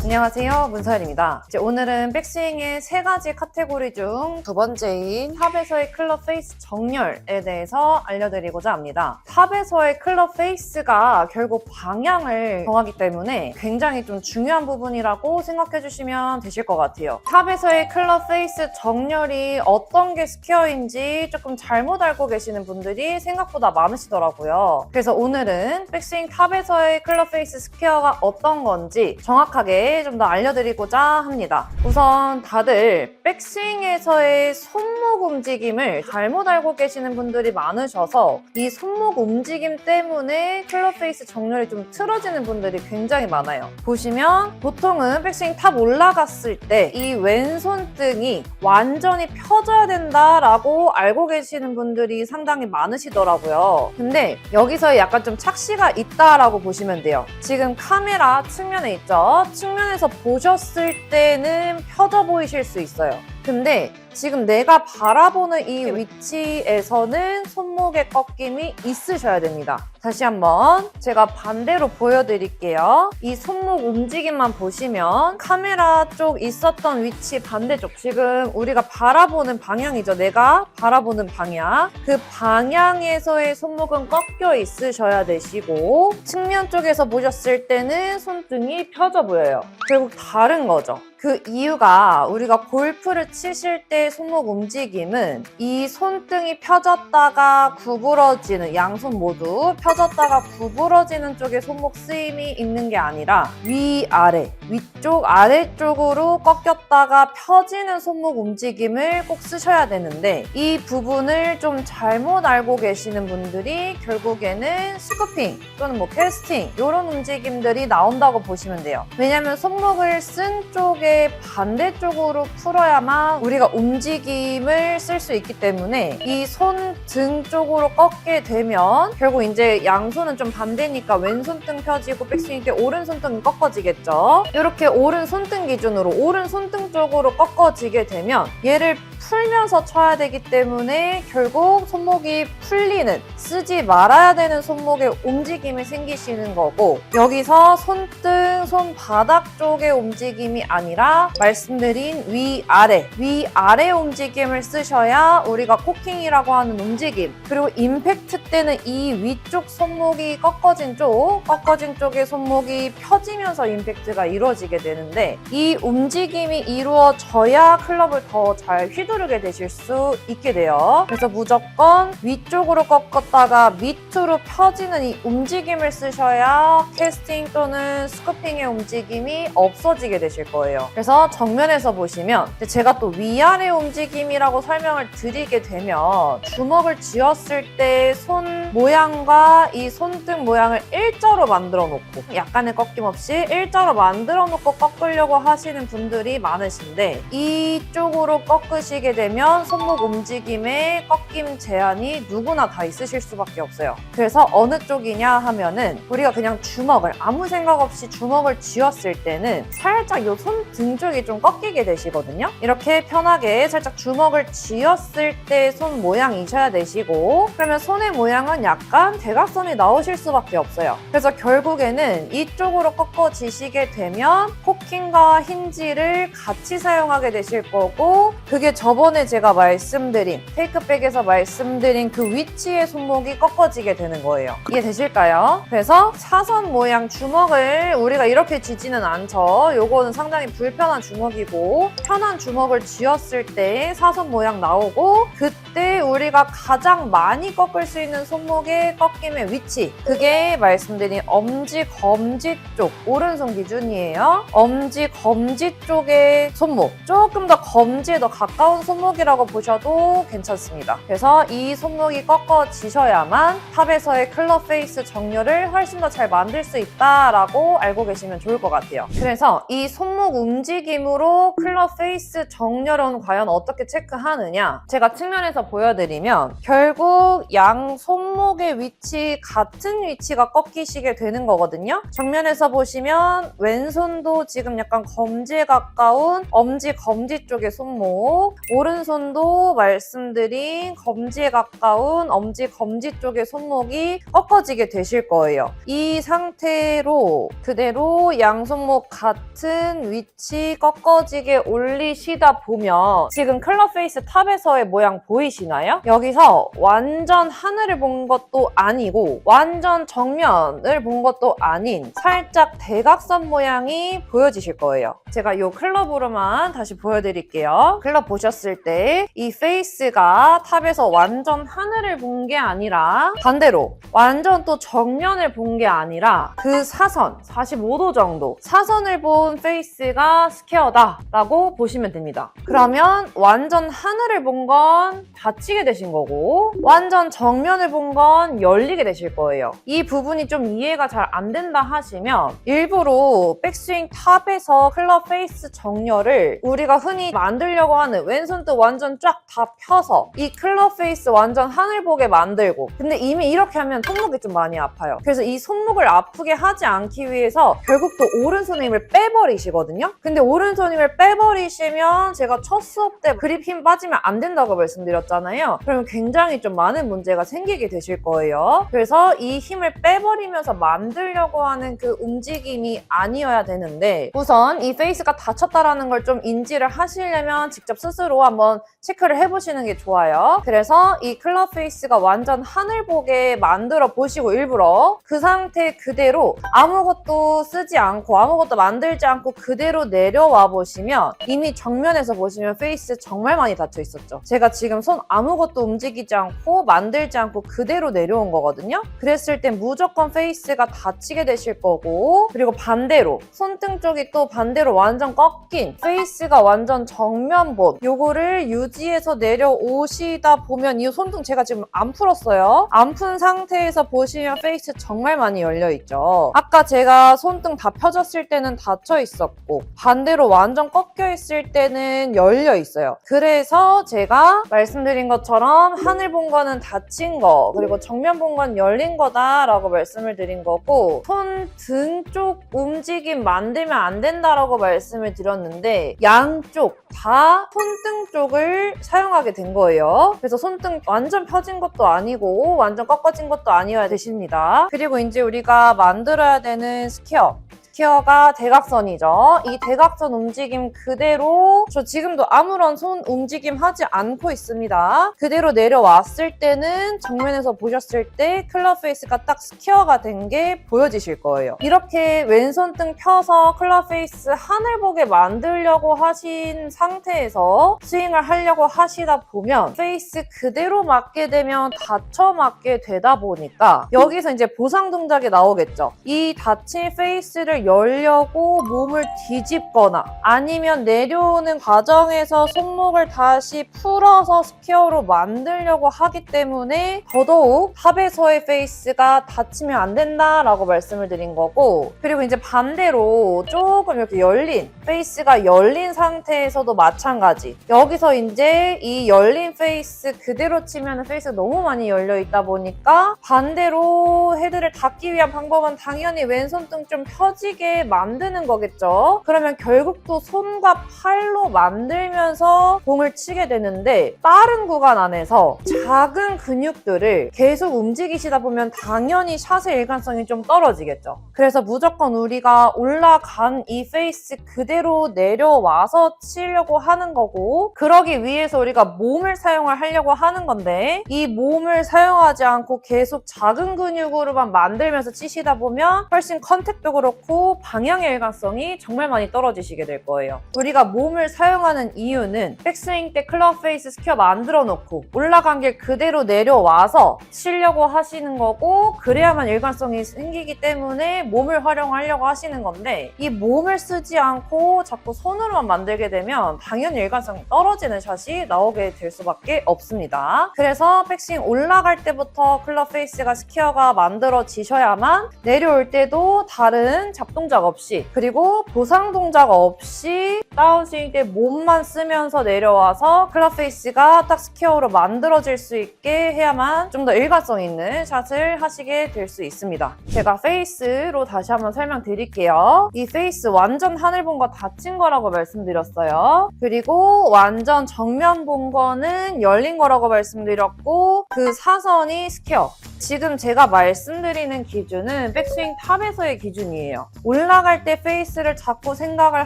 안녕하세요, 문서연입니다. 오늘은 백스윙의 3가지 카테고리 중 두 번째인 탑에서의 클럽 페이스 정렬에 대해서 알려드리고자 합니다. 탑에서의 클럽 페이스가 결국 방향을 정하기 때문에 굉장히 좀 중요한 부분이라고 생각해 주시면 되실 것 같아요. 탑에서의 클럽 페이스 정렬이 어떤 게 스퀘어인지 조금 잘못 알고 계시는 분들이 생각보다 많으시더라고요. 그래서 오늘은 백스윙 탑에서의 클럽 페이스 스퀘어가 어떤 건지 정확하게 좀 더 알려드리고자 합니다. 우선 다들 백스윙에서의 손목 움직임을 잘못 알고 계시는 분들이 많으셔서 이 손목 움직임 때문에 클럽 페이스 정렬이 좀 틀어지는 분들이 굉장히 많아요. 보시면 보통은 백스윙 탑 올라갔을 때 이 왼손등이 완전히 펴져야 된다라고 알고 계시는 분들이 상당히 많으시더라고요. 근데 여기서 약간 좀 착시가 있다라고 보시면 돼요. 지금 카메라 측면에 있죠? 측면에서 보셨을 때는 펴져 보이실 수 있어요. 근데 지금 내가 바라보는 이 위치에서는 손목의 꺾임이 있으셔야 됩니다. 다시 한번 제가 반대로 보여드릴게요. 이 손목 움직임만 보시면 카메라 쪽 있었던 위치 반대쪽, 지금 우리가 바라보는 방향이죠. 내가 바라보는 방향. 그 방향에서의 손목은 꺾여 있으셔야 되시고 측면 쪽에서 보셨을 때는 손등이 펴져 보여요. 결국 다른 거죠. 그 이유가 우리가 골프를 치실 때 손목 움직임은 이 손등이 펴졌다가 구부러지는, 양손 모두 펴졌다가 구부러지는 쪽에 손목 쓰임이 있는 게 아니라 위아래, 위쪽 아래쪽으로 꺾였다가 펴지는 손목 움직임을 꼭 쓰셔야 되는데 이 부분을 좀 잘못 알고 계시는 분들이 결국에는 스쿠핑 또는 뭐 캐스팅 이런 움직임들이 나온다고 보시면 돼요. 왜냐면 손목을 쓴 쪽에 반대쪽으로 풀어야만 우리가 움직임을 쓸 수 있기 때문에 이 손등 쪽으로 꺾게 되면 결국 이제 양손은 좀 반대니까 왼손등 펴지고 백스윙 때 오른손등이 꺾어지겠죠. 이렇게 오른손등 기준으로 오른손등 쪽으로 꺾어지게 되면 얘를 풀면서 쳐야 되기 때문에 결국 손목이 풀리는, 쓰지 말아야 되는 손목의 움직임이 생기시는 거고, 여기서 손등, 손바닥 쪽의 움직임이 아니라 말씀드린 위아래 움직임을 쓰셔야 우리가 코킹이라고 하는 움직임, 그리고 임팩트 때는 이 위쪽 손목이 꺾어진 쪽의 손목이 펴지면서 임팩트가 이루어지게 되는데 이 움직임이 이루어져야 클럽을 더 잘 휘두르게 되실 수 있게 돼요. 그래서 무조건 위쪽으로 꺾었다가 밑으로 펴지는 이 움직임을 쓰셔야 캐스팅 또는 스쿠핑의 움직임이 없어지게 되실 거예요. 그래서 정면에서 보시면 제가 또 위아래 움직임이라고 설명을 드리게 되면 주먹을 쥐었을 때 손 모양과 이 손등 모양을 일자로 만들어 놓고 약간의 꺾임 없이 일자로 만들어 놓고 꺾으려고 하시는 분들이 많으신데 이쪽으로 꺾으시게 되면 손목 움직임의 꺾임 제한이 누구나 다 있으실 수밖에 없어요. 그래서 어느 쪽이냐 하면은 우리가 그냥 주먹을 아무 생각 없이 주먹을 쥐었을 때는 살짝 이 손등 쪽이 좀 꺾이게 되시거든요. 이렇게 편하게 살짝 주먹을 쥐었을 때 손 모양이셔야 되시고, 그러면 손의 모양은 약간 대각선이 나오실 수밖에 없어요. 그래서 결국에는 이쪽으로 꺾어지시게 되면 코킹과 힌지를 같이 사용하게 되실 거고, 그게 저번에 제가 말씀드린 테이크백에서 말씀드린 그 위치의 손목이 꺾어지게 되는 거예요. 이해되실까요? 그래서 사선 모양 주먹을 우리가 이렇게 쥐지는 않죠. 요거는 상당히 불편한 주먹이고, 편한 주먹을 쥐었을 때 사선 모양 나오고, 그때 우리가 가장 많이 꺾을 수 있는 손목의 꺾임의 위치, 그게 말씀드린 엄지, 검지 쪽, 오른손 기준이에요. 엄지, 검지 쪽의 손목, 조금 더 검지에 더 가까운 손목이라고 보셔도 괜찮습니다. 그래서 이 손목이 꺾어지셔야만 탑에서의 클럽 페이스 정렬을 훨씬 더 잘 만들 수 있다라고 알고 계시면 좋을 것 같아요. 그래서 이 손목 움직임으로 클럽 페이스 정렬은 과연 어떻게 체크하느냐, 제가 측면에서 보여드릴게요. 보여드리면 결국 양 손목의 위치 같은 위치가 꺾이시게 되는 거거든요. 정면에서 보시면 왼손도 지금 약간 검지에 가까운 엄지, 검지 쪽의 손목, 오른손도 말씀드린 검지에 가까운 엄지, 검지 쪽의 손목이 꺾어지게 되실 거예요. 이 상태로 그대로 양손목 같은 위치 꺾어지게 올리시다 보면 지금 클럽 페이스 탑에서의 모양 보이시나요? 여기서 완전 하늘을 본 것도 아니고 완전 정면을 본 것도 아닌 살짝 대각선 모양이 보여지실 거예요. 제가 이 클럽으로만 다시 보여드릴게요. 클럽 보셨을 때 이 페이스가 탑에서 완전 하늘을 본 게 아니라 반대로 완전 또 정면을 본 게 아니라 그 사선, 45도 정도 사선을 본 페이스가 스퀘어다 라고 보시면 됩니다. 그러면 완전 하늘을 본 건 닫히게 되신 거고 완전 정면을 본 건 열리게 되실 거예요. 이 부분이 좀 이해가 잘 안 된다 하시면 일부러 백스윙 탑에서 클럽 페이스 정렬을 우리가 흔히 만들려고 하는 왼손도 완전 쫙 다 펴서 이 클럽 페이스 완전 하늘 보게 만들고 근데 이미 이렇게 하면 손목이 좀 많이 아파요. 그래서 이 손목을 아프게 하지 않기 위해서 결국 또 오른손 힘을 빼버리시거든요. 근데 오른손 힘을 빼버리시면 제가 첫 수업 때 그립 힘 빠지면 안 된다고 말씀드렸잖아요. 그러면 굉장히 좀 많은 문제가 생기게 되실 거예요. 그래서 이 힘을 빼버리면서 만들려고 하는 그 움직임이 아니어야 되는데 우선 이 페이스가 다쳤다라는 걸 좀 인지를 하시려면 직접 스스로 한번 체크를 해보시는 게 좋아요. 그래서 이 클럽 페이스가 완전 하늘 보게 만들어 보시고 일부러 그 상태 그대로 아무것도 쓰지 않고 아무것도 만들지 않고 그대로 내려와 보시면 이미 정면에서 보시면 페이스 정말 많이 닫혀 있었죠. 제가 지금 손 아무것도 움직이지 않고 만들지 않고 그대로 내려온 거거든요. 그랬을 땐 무조건 페이스가 닫히게 되실 거고 그리고 반대로 손등 쪽이 또 반대로 완전 꺾인 페이스가 완전 정면 본 요거를 유지해서 내려오시다 보면 이 손등 제가 지금 안 풀었어요. 안 푼 상태에서 보시면 페이스 정말 많이 열려있죠. 아까 제가 손등 다 펴졌을 때는 닫혀 있었고 반대로 완전 꺾여 있을 때는 열려 있어요. 그래서 제가 말씀드린 것처럼 하늘 본 거는 닫힌 거 그리고 정면 본 건 열린 거다라고 말씀을 드린 거고 손 등 쪽 움직임 만들면 안 된다라고 말씀을 드렸는데 양쪽 다 손등 쪽을 사용하게 된 거예요. 그래서 손등 완전 펴진 것도 아니고 완전 꺾어진 것도 아니어야 되십니다. 그리고 이제 우리가 만들어야 되는 스퀘어가 대각선이죠. 이 대각선 움직임 그대로 저 지금도 아무런 손 움직임 하지 않고 있습니다. 그대로 내려왔을 때는 정면에서 보셨을 때 클럽 페이스가 딱 스퀘어가 된 게 보여지실 거예요. 이렇게 왼손등 펴서 클럽 페이스 하늘 보게 만들려고 하신 상태에서 스윙을 하려고 하시다 보면 페이스 그대로 맞게 되면 닫혀 맞게 되다 보니까 여기서 이제 보상 동작이 나오겠죠. 이 닫힌 페이스를 열려고 몸을 뒤집거나 아니면 내려오는 과정에서 손목을 다시 풀어서 스퀘어로 만들려고 하기 때문에 더더욱 탑에서의 페이스가 닫히면 안 된다라고 말씀을 드린 거고 그리고 이제 반대로 조금 이렇게 열린 페이스가 열린 상태에서도 마찬가지 여기서 이제 이 열린 페이스 그대로 치면 페이스가 너무 많이 열려 있다 보니까 반대로 헤드를 닫기 위한 방법은 당연히 왼손등 좀 펴지게 만드는 거겠죠. 그러면 결국 또 손과 팔로 만들면서 공을 치게 되는데 빠른 구간 안에서 작은 근육들을 계속 움직이시다 보면 당연히 샷의 일관성이 좀 떨어지겠죠. 그래서 무조건 우리가 올라간 이 페이스 그대로 내려와서 치려고 하는 거고 그러기 위해서 우리가 몸을 사용을 하려고 하는 건데 이 몸을 사용하지 않고 계속 작은 근육으로만 만들면서 치시다 보면 훨씬 컨택도 그렇고 방향의 일관성이 정말 많이 떨어지시게 될 거예요. 우리가 몸을 사용하는 이유는 백스윙 때 클럽 페이스 스퀘어 만들어 놓고 올라간 길 그대로 내려와서 치려고 하시는 거고 그래야만 일관성이 생기기 때문에 몸을 활용하려고 하시는 건데 이 몸을 쓰지 않고 자꾸 손으로만 만들게 되면 당연히 일관성이 떨어지는 샷이 나오게 될 수밖에 없습니다. 그래서 백스윙 올라갈 때부터 클럽 페이스가 스퀘어가 만들어지셔야만 내려올 때도 다른 잡동작 없이 그리고 보상 동작 없이 다운스윙 때 몸만 쓰면서 내려와서 클럽 페이스가 딱 스퀘어로 만들어질 수 있게 해야만 좀 더 일관성 있는 샷을 하시게 될 수 있습니다. 제가 페이스로 다시 한번 설명드릴게요. 이 페이스 완전 하늘 본 거 닫힌 거라고 말씀드렸어요. 그리고 완전 정면 본 거는 열린 거라고 말씀드렸고 그 사선이 스퀘어. 지금 제가 말씀드리는 기준은 백스윙 탑에서의 기준이에요. 올라갈 때 페이스를 자꾸 생각을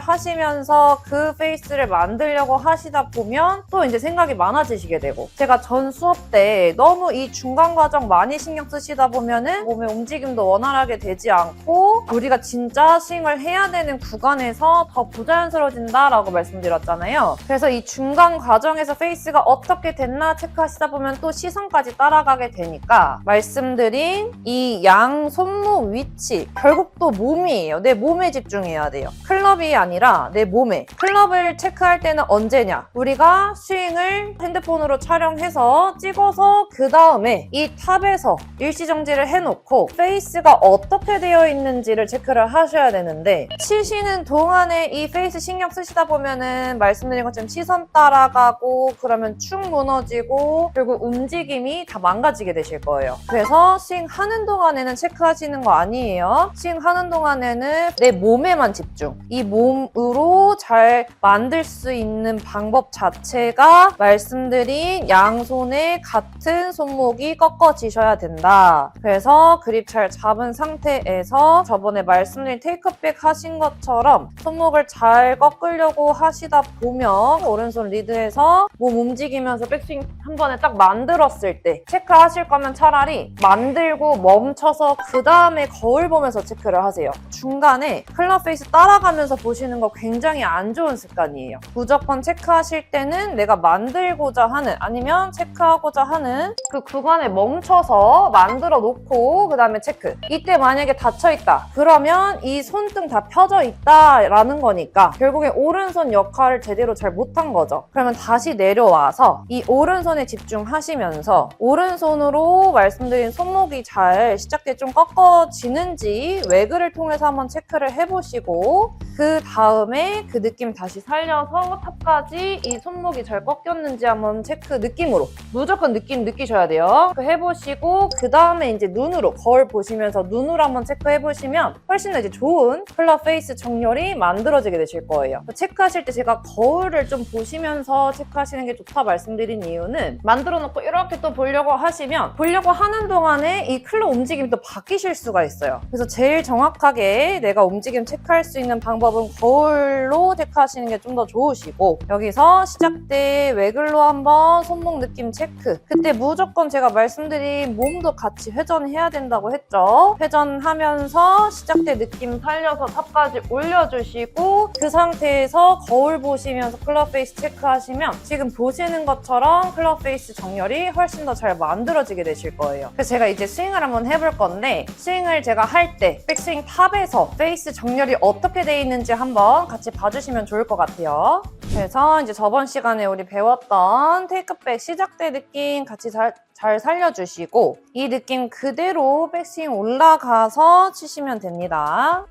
하시면서 그 페이스를 만들려고 하시다 보면 또 이제 생각이 많아지시게 되고, 제가 전 수업 때 너무 이 중간 과정 많이 신경 쓰시다 보면은 몸의 움직임도 원활하게 되지 않고 우리가 진짜 스윙을 해야 되는 구간에서 더 부자연스러워진다라고 말씀드렸잖아요. 그래서 이 중간 과정에서 페이스가 어떻게 됐나 체크하시다 보면 또 시선까지 따라가게 되니까 말씀드린 이 양 손목 위치, 결국 또 몸이에요. 내 몸에 집중해야 돼요. 클럽이 아니라 내 몸에. 클럽을 체크할 때는 언제냐? 우리가 스윙을 핸드폰으로 촬영해서 찍어서 그 다음에 이 탑에서 일시정지를 해놓고 페이스가 어떻게 되어 있는지를 체크를 하셔야 되는데, 치시는 동안에 이 페이스 신경 쓰시다 보면은 말씀드린 것처럼 시선 따라가고 그러면 축 무너지고 결국 움직임이 다 망가지게 되실 거예요. 그래서 스윙하는 동안에는 체크하시는 거 아니에요. 스윙하는 동안에는 내 몸에만 집중. 이 몸으로 잘 만들 수 있는 방법 자체가 말씀드린 양손에 같은 손목이 꺾어지셔야 된다. 그래서 그립 잘 잡은 상태에서 저번에 말씀드린 테이크백 하신 것처럼 손목을 잘 꺾으려고 하시다 보면 오른손 리드해서 몸 움직이면서 백스윙 한 번에 딱 만들었을 때 체크하실 거면 차라리 만들고 멈춰서 그 다음에 거울 보면서 체크를 하세요. 중간에 클럽 페이스 따라가면서 보시는 거 굉장히 안 좋은 습관이에요. 무조건 체크하실 때는 내가 만들고자 하는, 아니면 체크하고자 하는 그 구간에 멈춰서 만들어 놓고 그 다음에 체크. 이때 만약에 닫혀있다 그러면 이 손등 다 펴져 있다라는 거니까 결국에 오른손 역할을 제대로 잘 못한 거죠. 그러면 다시 내려와서 이 오른손에 집중하시면서 오른손으로 말씀드린 손목이 잘 시작 때 좀 꺾어지는지 외그를 통해서 한번 체크를 해보시고, 그 다음에 그 느낌 다시 살려서 탑까지 이 손목이 잘 꺾였는지 한번 체크, 느낌으로 무조건 느낌 느끼셔야 돼요. 해보시고 그 다음에 이제 눈으로 거울 보시면서 눈으로 한번 체크해보시면 훨씬 더 이제 좋은 클럽 페이스 정렬이 만들어지게 되실 거예요. 체크하실 때 제가 거울을 좀 보시면서 체크하시는 게 좋다 말씀드린 이유는, 만들어 놓고 이렇게 또 보려고 하시면 보려고 하는 동안에 이 클럽 움직임이 또 바뀌실 수가 있어요. 그래서 제일 정확하게 내가 움직임 체크할 수 있는 방법은 거울로 체크하시는 게 좀 더 좋으시고, 여기서 시작 때 외글로 한번 손목 느낌 체크. 그때 무조건 제가 말씀드린 몸도 같이 회전해야 된다고 했죠. 회전하면서 시작 때 느낌 살려서 탑까지 올려주시고 그 상태에서 거울 보시면서 클럽 페이스 체크하시면 지금 보시는 것처럼 클럽 페이스 정렬이 훨씬 더 잘 만들어지게 되실 거예요. 그래서 제가 이제 스윙을 한번 해볼 건데, 스윙을 제가 할 때 백스윙 탑에서 페이스 정렬이 어떻게 돼 있는지 한번 같이 봐주시면 좋을 것 같아요. 그래서 이제 저번 시간에 우리 배웠던 테이크백 시작 때 느낌 같이 잘 살려주시고 이 느낌 그대로 백스윙 올라가서 치시면 됩니다.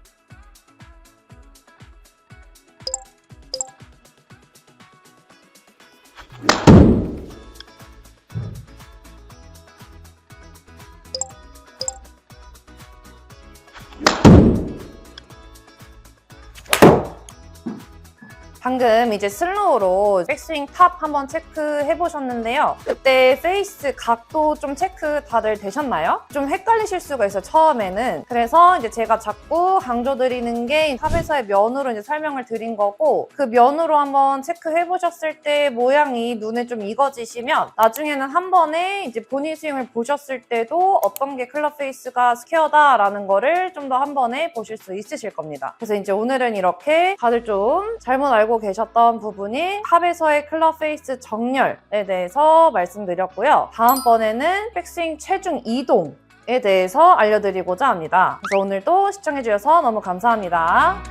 방금 이제 슬로우로 백스윙 탑 한번 체크해 보셨는데요. 그때 페이스 각도 좀 체크 다들 되셨나요? 좀 헷갈리실 수가 있어요, 처음에는. 그래서 이제 제가 자꾸 강조드리는 게 탑에서의 면으로 이제 설명을 드린 거고, 그 면으로 한번 체크해 보셨을 때 모양이 눈에 좀 익어지시면 나중에는 한 번에 이제 본인 스윙을 보셨을 때도 어떤 게 클럽 페이스가 스퀘어다라는 거를 좀 더 한 번에 보실 수 있으실 겁니다. 그래서 이제 오늘은 이렇게 다들 좀 잘못 알고 계셨던 부분이 탑에서의 클럽 페이스 정렬에 대해서 말씀드렸고요. 다음번에는 백스윙 체중 이동에 대해서 알려드리고자 합니다. 그래서 오늘도 시청해주셔서 너무 감사합니다.